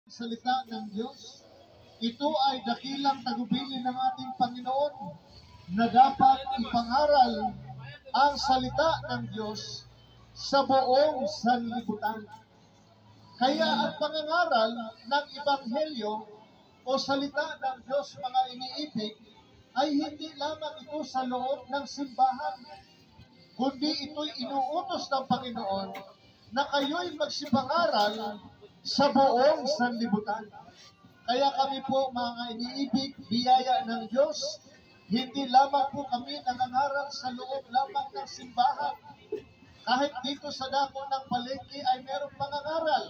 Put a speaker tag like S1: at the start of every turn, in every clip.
S1: Salita ng Diyos. Ito ay dakilang tagubilin ng ating Panginoon na dapat ipangaral ang salita ng Diyos sa buong sanlibutan. Kaya ang pangangaral ng Ebanghelyo o salita ng Diyos, mga iniibig, ay hindi lamang ito sa loob ng simbahan, kundi ito'y inuutos ng Panginoon na kayo'y magsipangaral sa buong sanlibutan. Kaya kami po, mga iniibig, biyaya ng Diyos, hindi lamang po kami nangangaral sa loob lamang ng simbahan. Kahit dito sa dako ng palengke ay merong pangangaral.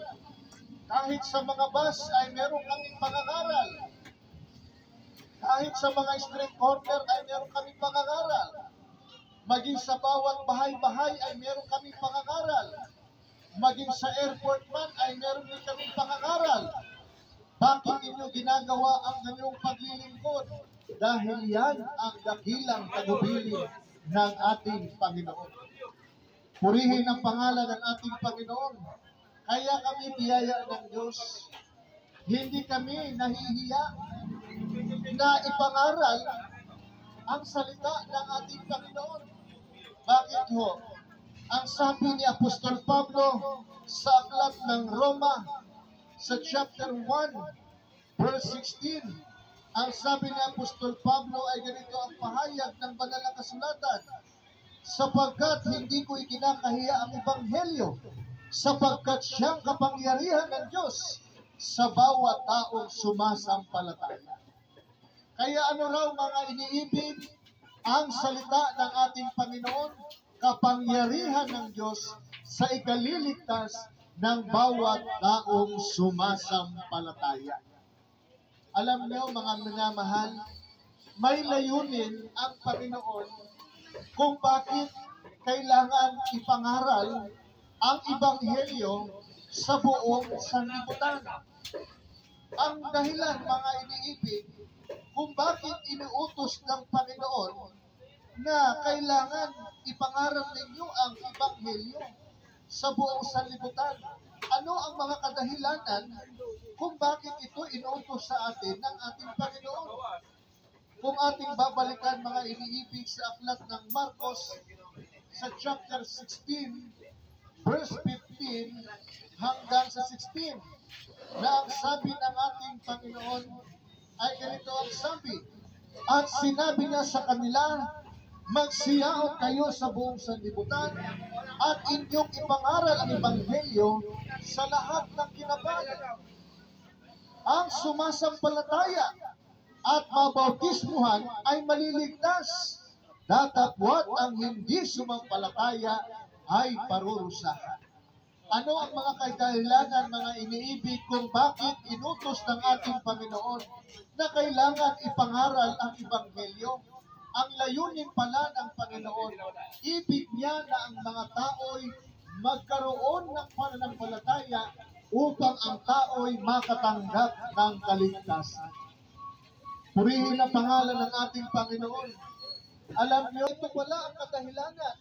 S1: Kahit sa mga bus ay meron kaming pangangaral. Kahit sa mga street corner ay meron kaming pangangaral. Maging sa bawat bahay-bahay ay meron kaming pangangaral. Maging sa airport man ay meron din kaming pangangaral. Bakit inyo ginagawa ang ganyong paglilingkod? Dahil yan ang dakilang tagubilin ng ating Panginoon. Purihin ang pangalan ng ating Panginoon. Kaya kami biyaya ng Diyos. Hindi kami nahihiya na ipangaral ang salita ng ating Panginoon. Bakit ho? Ang sabi ni Apostol Pablo sa aklat ng Roma, sa chapter 1, verse 16, ang sabi ni Apostol Pablo ay ganito ang pahayag ng banal na kasulatan: sapagkat hindi ko ikinakahiya ang Ebanghelyo, sapagkat siyang kapangyarihan ng Diyos sa bawat taong sumasampalataya. Kaya ano raw, mga iniibig, ang salita ng ating Panginoon, kapangyarihan ng Diyos sa ikaliligtas ng bawat taong sumasampalataya. Alam niyo, mga minamahal, may layunin ang Panginoon kung bakit kailangan ipangaral ang Ebanghelyo sa buong sanlibutan. Ang dahilan, mga iniibig, kung bakit inuutos ng Panginoon na kailangan ipangaral ninyo ang Ebanghelyo sa buong sanlibutan. Ano ang mga kadahilanan kung bakit ito inuutos sa atin ng ating Panginoon? Kung ating babalikan, mga iniibig, sa aklat ng Marcos sa chapter 16, verse 15 hanggang sa 16, na ang sabi ng ating Panginoon ay ganito ang sabi: at sinabi niya sa kanila, magsiyaot kayo sa buong sanlibutan at inyong ipangaral ang Ebanghelyo sa lahat ng kinabayan. Ang sumasampalataya at mabautismuhan ay maliligtas, datapwat ang hindi sumampalataya ay parurusahan. Ano ang mga kadahilanan, mga iniibig, kung bakit inutos ng ating Panginoon na kailangan ipangaral ang Ebanghelyo? Ang layunin pala ng Panginoon, ibig niya na ang mga tao'y magkaroon ng pananampalataya upang ang tao'y makatanggap ng kaligtasan. Purihin ang pangalan ng ating Panginoon. Alam niyo, ito pala ang kadahilanan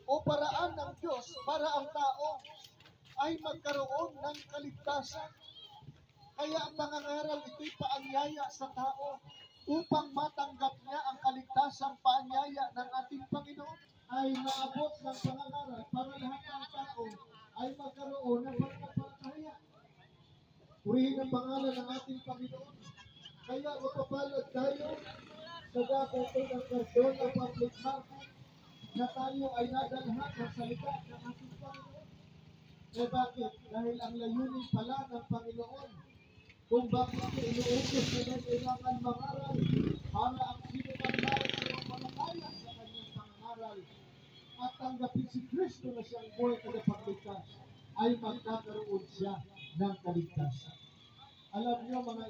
S1: o paraan ng Diyos para ang tao ay magkaroon ng kaligtasan. Kaya ang pangangaral, ito'y paanyaya sa tao upang matanggap niya ang kaligtasang paanyaya ng ating Panginoon. Ay maabot ng pangangaral para lahat ng tao ay magkaroon ng pananampalataya. Purihin ang pangalan ng ating Panginoon. Kaya mapapalad tayo sa dapat ng kardon o public market na tayo ay nadalhan ng salita ng ating Panginoon. E bakit? Dahil ang layunin pala ng Panginoon kung bakit inuutos na kailangan mangaral para ang sino man lang ang mamataya sa kanyang pangaral at tanggapin si Kristo na siyang buhay tagapagligtas, ay magkakaroon siya ng kaligtasan. Alam niyo, mga